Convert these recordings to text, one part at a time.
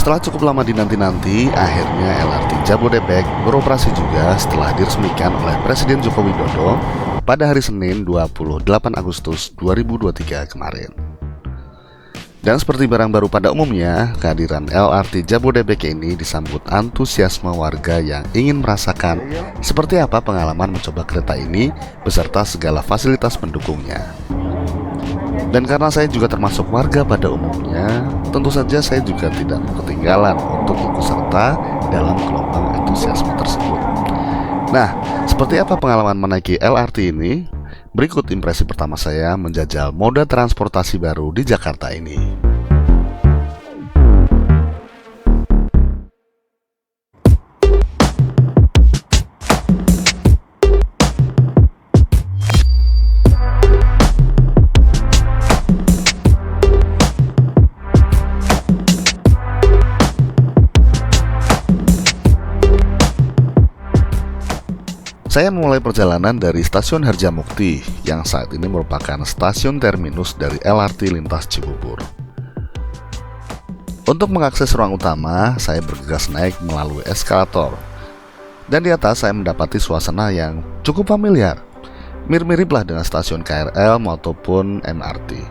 Setelah cukup lama dinanti-nanti, akhirnya LRT Jabodebek beroperasi juga setelah diresmikan oleh Presiden Joko Widodo pada hari Senin 28 Agustus 2023 kemarin. Dan seperti barang baru pada umumnya, kehadiran LRT Jabodebek ini disambut antusiasme warga yang ingin merasakan seperti apa pengalaman mencoba kereta ini beserta segala fasilitas pendukungnya. Dan karena saya juga termasuk warga pada umumnya, tentu saja saya juga tidak mau ketinggalan untuk ikut serta dalam gelombang antusiasme tersebut. Nah, seperti apa pengalaman menaiki LRT ini? Berikut impresi pertama saya menjajal moda transportasi baru di Jakarta ini. Saya memulai perjalanan dari Stasiun Harjamukti yang saat ini merupakan stasiun terminus dari LRT lintas Cibubur. Untuk mengakses ruang utama, saya bergegas naik melalui eskalator. Dan di atas saya mendapati suasana yang cukup familiar, mirip-miriplah dengan stasiun KRL maupun MRT.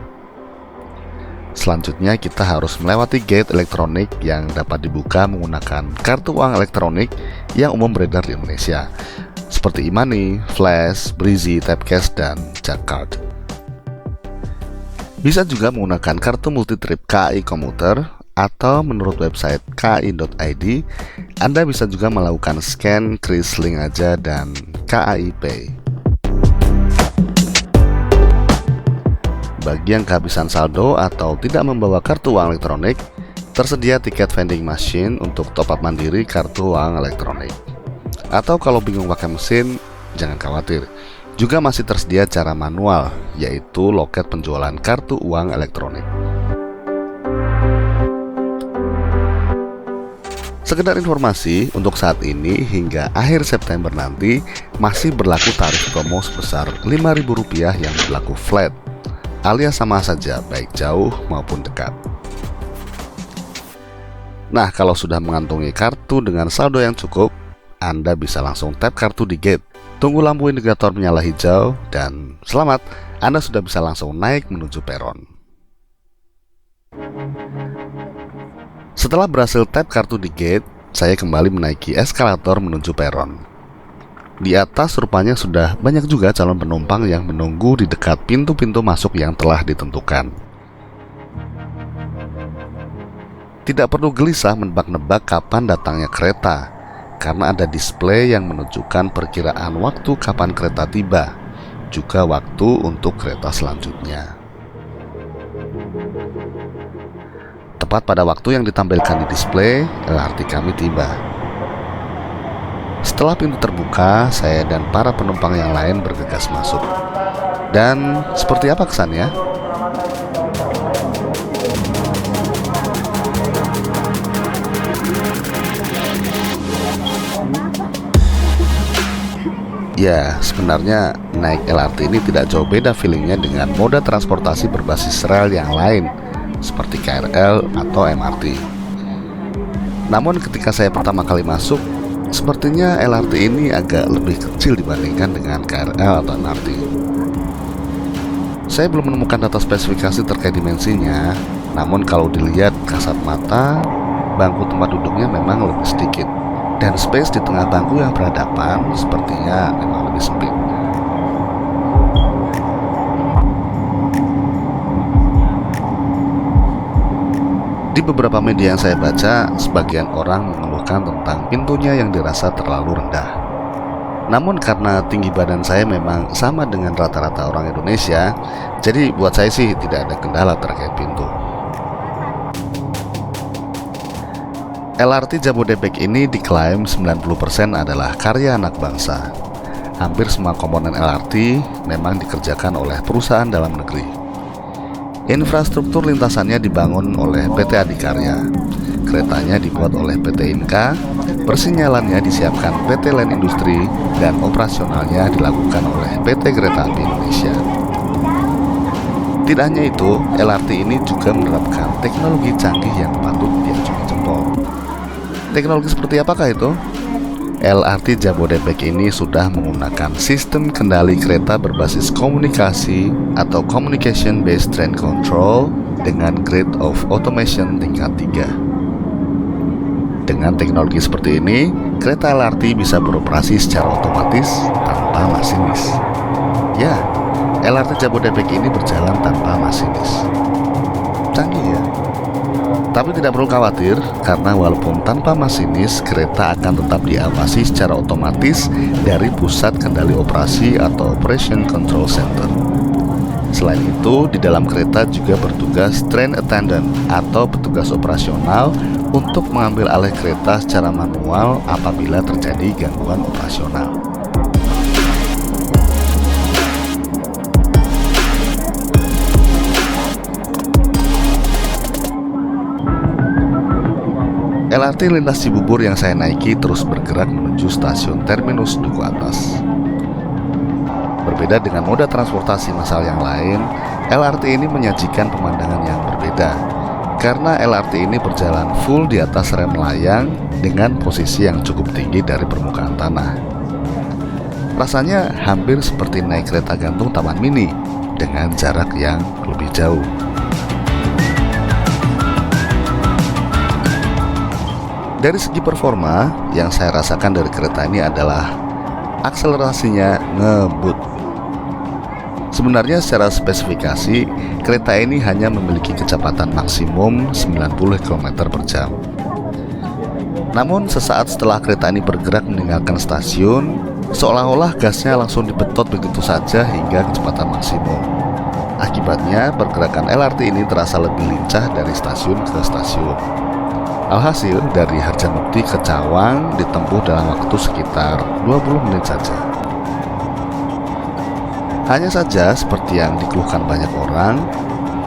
Selanjutnya kita harus melewati gate elektronik yang dapat dibuka menggunakan kartu uang elektronik yang umum beredar di Indonesia, seperti e-money, flash, breezy, tapcash, dan Jackcard. Bisa juga menggunakan kartu multitrip KAI Komuter, atau menurut website kai.id, Anda bisa juga melakukan scan kris link aja dan KAI Pay. Bagi yang kehabisan saldo atau tidak membawa kartu uang elektronik, tersedia tiket vending machine untuk top up mandiri kartu uang elektronik. Atau kalau bingung pakai mesin, jangan khawatir, juga masih tersedia cara manual, yaitu loket penjualan kartu uang elektronik. Sekedar informasi, untuk saat ini hingga akhir September nanti masih berlaku tarif promo sebesar Rp5.000 yang berlaku flat, alias sama saja baik jauh maupun dekat. Nah, kalau sudah mengantongi kartu dengan saldo yang cukup, Anda bisa langsung tap kartu di gate, tunggu lampu indikator menyala hijau, dan selamat, Anda sudah bisa langsung naik menuju peron. Setelah berhasil tap kartu di gate, saya kembali menaiki eskalator menuju peron. Di atas rupanya sudah banyak juga calon penumpang yang menunggu di dekat pintu-pintu masuk yang telah ditentukan. Tidak perlu gelisah menebak-nebak kapan datangnya kereta, karena ada display yang menunjukkan perkiraan waktu kapan kereta tiba, juga waktu untuk kereta selanjutnya. Tepat pada waktu yang ditampilkan di display, LRT kami tiba. Setelah pintu terbuka, saya dan para penumpang yang lain bergegas masuk. Dan seperti apa kesannya? Ya, sebenarnya naik LRT ini tidak jauh beda feelingnya dengan moda transportasi berbasis rel yang lain, seperti KRL atau MRT. Namun ketika saya pertama kali masuk, sepertinya LRT ini agak lebih kecil dibandingkan dengan KRL atau MRT. Saya belum menemukan data spesifikasi terkait dimensinya, namun kalau dilihat kasat mata, bangku tempat duduknya memang lebih sedikit, dan space di tengah bangku yang berhadapan sepertinya memang lebih sempit. Di beberapa media yang saya baca, sebagian orang mengeluhkan tentang pintunya yang dirasa terlalu rendah. Namun karena tinggi badan saya memang sama dengan rata-rata orang Indonesia, jadi buat saya sih tidak ada kendala terkait pintu. LRT Jabodebek ini diklaim 90% adalah karya anak bangsa. Hampir semua komponen LRT memang dikerjakan oleh perusahaan dalam negeri. Infrastruktur lintasannya dibangun oleh PT Adikarya, keretanya dibuat oleh PT Inka, persinyalannya disiapkan PT Line Industri, dan operasionalnya dilakukan oleh PT Kereta Api Indonesia. Tidak hanya itu, LRT ini juga menerapkan teknologi canggih yang patut diacungi jempol. Teknologi seperti apakah itu? LRT Jabodebek ini sudah menggunakan sistem kendali kereta berbasis komunikasi atau Communication Based Train Control dengan grade of automation tingkat 3. Dengan teknologi seperti ini, kereta LRT bisa beroperasi secara otomatis tanpa masinis. Ya, LRT Jabodebek ini berjalan tanpa masinis. Canggih ya? Tapi tidak perlu khawatir, karena walaupun tanpa masinis, kereta akan tetap diawasi secara otomatis dari pusat kendali operasi atau Operation Control Center. Selain itu, di dalam kereta juga bertugas train attendant atau petugas operasional untuk mengambil alih kereta secara manual apabila terjadi gangguan operasional. LRT lintas Cibubur yang saya naiki terus bergerak menuju stasiun Terminus Duku Atas. Berbeda dengan moda transportasi massal yang lain, LRT ini menyajikan pemandangan yang berbeda. Karena LRT ini berjalan full di atas rem layang dengan posisi yang cukup tinggi dari permukaan tanah. Rasanya hampir seperti naik kereta gantung Taman Mini dengan jarak yang lebih jauh. Dari segi performa, yang saya rasakan dari kereta ini adalah akselerasinya ngebut. Sebenarnya secara spesifikasi, kereta ini hanya memiliki kecepatan maksimum 90 km per jam. Namun sesaat setelah kereta ini bergerak meninggalkan stasiun, seolah-olah gasnya langsung dibetot begitu saja hingga kecepatan maksimum. Akibatnya, pergerakan LRT ini terasa lebih lincah dari stasiun ke stasiun. Alhasil, dari Harjamukti ke Cawang ditempuh dalam waktu sekitar 20 menit saja. Hanya saja, seperti yang dikeluhkan banyak orang,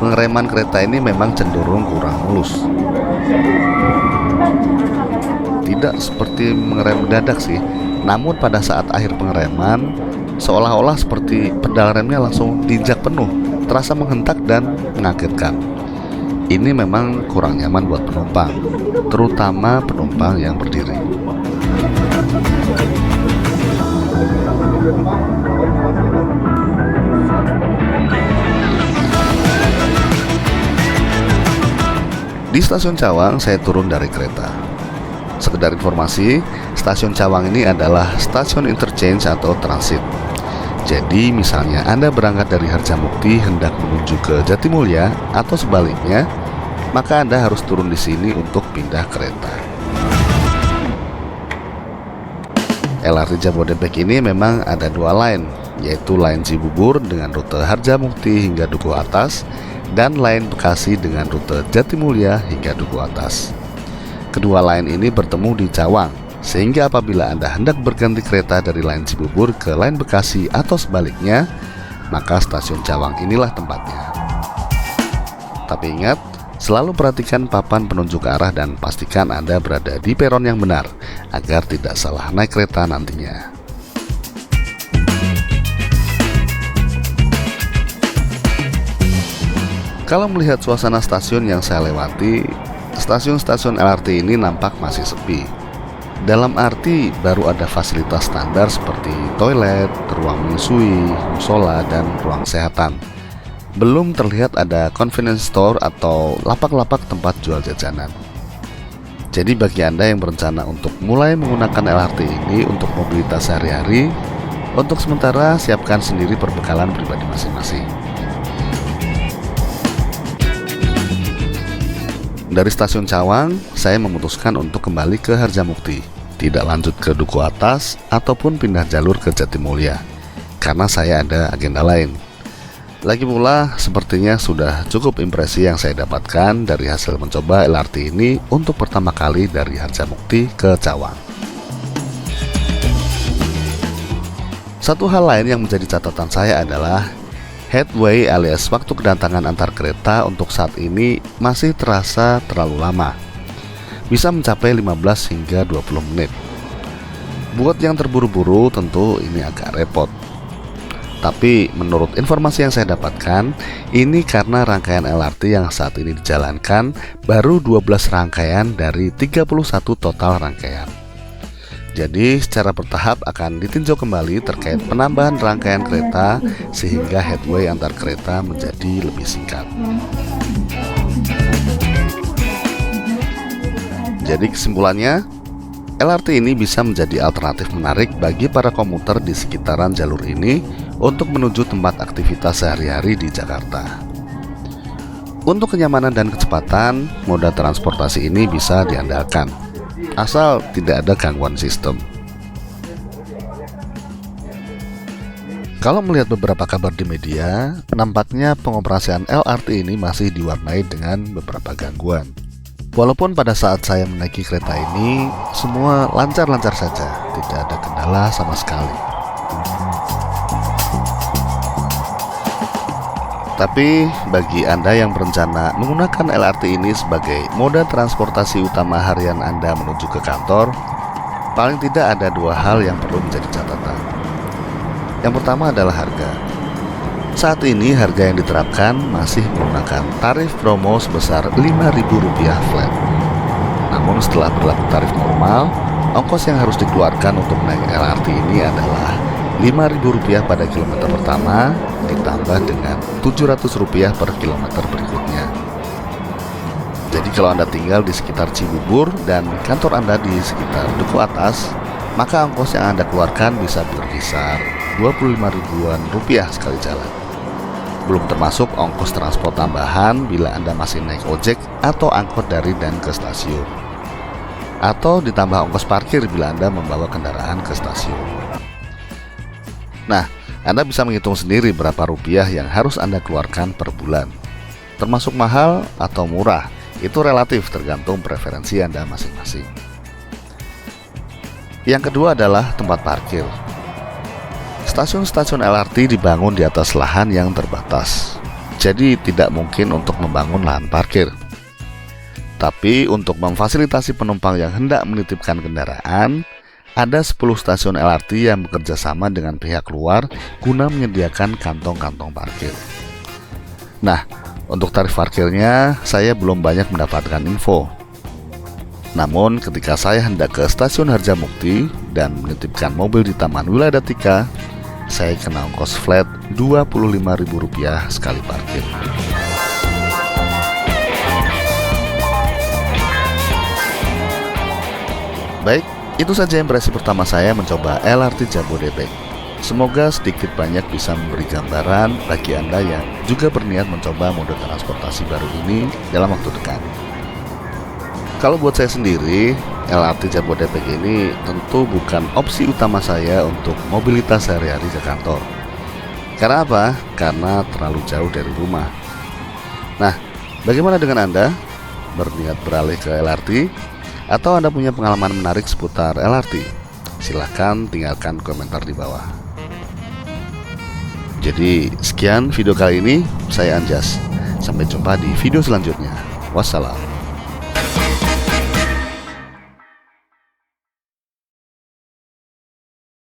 pengereman kereta ini memang cenderung kurang mulus. Tidak seperti mengerem mendadak sih, namun pada saat akhir pengereman, seolah-olah seperti pedal remnya langsung diinjak penuh, terasa menghentak dan mengagetkan. Ini memang kurang nyaman buat penumpang, terutama penumpang yang berdiri. Di stasiun Cawang, saya turun dari kereta. Sekedar informasi, stasiun Cawang ini adalah stasiun interchange atau transit. Jadi misalnya Anda berangkat dari Harjamukti hendak menuju ke Jatimulya atau sebaliknya, maka Anda harus turun di sini untuk pindah kereta. LRT Jabodebek ini memang ada dua line, yaitu line Cibubur dengan rute Harjamukti hingga Duku Atas dan line Bekasi dengan rute Jatimulya hingga Duku Atas. Kedua line ini bertemu di Cawang, sehingga apabila Anda hendak berganti kereta dari line Cibubur ke line Bekasi atau sebaliknya, maka stasiun Cawang inilah tempatnya. Tapi ingat, selalu perhatikan papan penunjuk arah dan pastikan Anda berada di peron yang benar agar tidak salah naik kereta nantinya. Kalau melihat suasana stasiun yang saya lewati, stasiun-stasiun LRT ini nampak masih sepi. Dalam arti baru ada fasilitas standar seperti toilet, ruang menyusui, musola, dan ruang kesehatan. Belum terlihat ada convenience store atau lapak-lapak tempat jual jajanan. Jadi bagi Anda yang berencana untuk mulai menggunakan LRT ini untuk mobilitas sehari-hari, untuk sementara siapkan sendiri perbekalan pribadi masing-masing. Dari stasiun Cawang, saya memutuskan untuk kembali ke Harjamukti, tidak lanjut ke Duku Atas ataupun pindah jalur ke Jatimulya, karena saya ada agenda lain. Lagi pula, sepertinya sudah cukup impresi yang saya dapatkan dari hasil mencoba LRT ini untuk pertama kali dari Harjamukti ke Cawang. Satu hal lain yang menjadi catatan saya adalah headway alias waktu kedatangan antar kereta untuk saat ini masih terasa terlalu lama. Bisa mencapai 15 hingga 20 menit. Buat yang terburu-buru tentu ini agak repot. Tapi menurut informasi yang saya dapatkan, ini karena rangkaian LRT yang saat ini dijalankan baru 12 rangkaian dari 31 total rangkaian. Jadi secara bertahap akan ditinjau kembali terkait penambahan rangkaian kereta sehingga headway antar kereta menjadi lebih singkat. Jadi kesimpulannya, LRT ini bisa menjadi alternatif menarik bagi para komuter di sekitaran jalur ini untuk menuju tempat aktivitas sehari-hari di Jakarta. Untuk kenyamanan dan kecepatan, moda transportasi ini bisa diandalkan, asal tidak ada gangguan sistem. Kalau melihat beberapa kabar di media, nampaknya pengoperasian LRT ini masih diwarnai dengan beberapa gangguan. Walaupun pada saat saya menaiki kereta ini, semua lancar-lancar saja, tidak ada kendala sama sekali. Tapi bagi Anda yang berencana menggunakan LRT ini sebagai moda transportasi utama harian Anda menuju ke kantor, paling tidak ada dua hal yang perlu menjadi catatan. Yang pertama adalah harga. Saat ini harga yang diterapkan masih menggunakan tarif promo sebesar Rp5.000 flat. Namun setelah berlaku tarif normal, ongkos yang harus dikeluarkan untuk naik LRT ini adalah Rp5.000 pada kilometer pertama ditambah dengan Rp700 per kilometer berikutnya. Jadi kalau Anda tinggal di sekitar Cibubur dan kantor Anda di sekitar Duku Atas, maka ongkos yang Anda keluarkan bisa berkisar Rp25.000 sekali jalan. Belum termasuk ongkos transport tambahan bila Anda masih naik ojek atau angkot dari dan ke stasiun, atau ditambah ongkos parkir bila Anda membawa kendaraan ke stasiun. Nah, Anda bisa menghitung sendiri berapa rupiah yang harus Anda keluarkan per bulan. Termasuk mahal atau murah, itu relatif tergantung preferensi Anda masing-masing. Yang kedua adalah tempat parkir. Stasiun-stasiun LRT dibangun di atas lahan yang terbatas, jadi tidak mungkin untuk membangun lahan parkir. Tapi untuk memfasilitasi penumpang yang hendak menitipkan kendaraan, ada 10 stasiun LRT yang bekerja sama dengan pihak luar guna menyediakan kantong-kantong parkir. Nah, untuk tarif parkirnya saya belum banyak mendapatkan info. Namun ketika saya hendak ke stasiun Harjamukti dan menitipkan mobil di Taman Wiladatika, saya kena ongkos flat Rp25.000 sekali parkir. Baik, itu saja impresi pertama saya mencoba LRT Jabodebek. Semoga sedikit banyak bisa memberi gambaran bagi Anda yang juga berniat mencoba mode transportasi baru ini dalam waktu dekat. Kalau buat saya sendiri, LRT Jabodebek ini tentu bukan opsi utama saya untuk mobilitas sehari-hari ke kantor. Karena apa? Karena terlalu jauh dari rumah. Nah, bagaimana dengan Anda? Berniat beralih ke LRT? Atau Anda punya pengalaman menarik seputar LRT? Silahkan tinggalkan komentar di bawah. Jadi, sekian video kali ini. Saya Anjas. Sampai jumpa di video selanjutnya. Wassalam.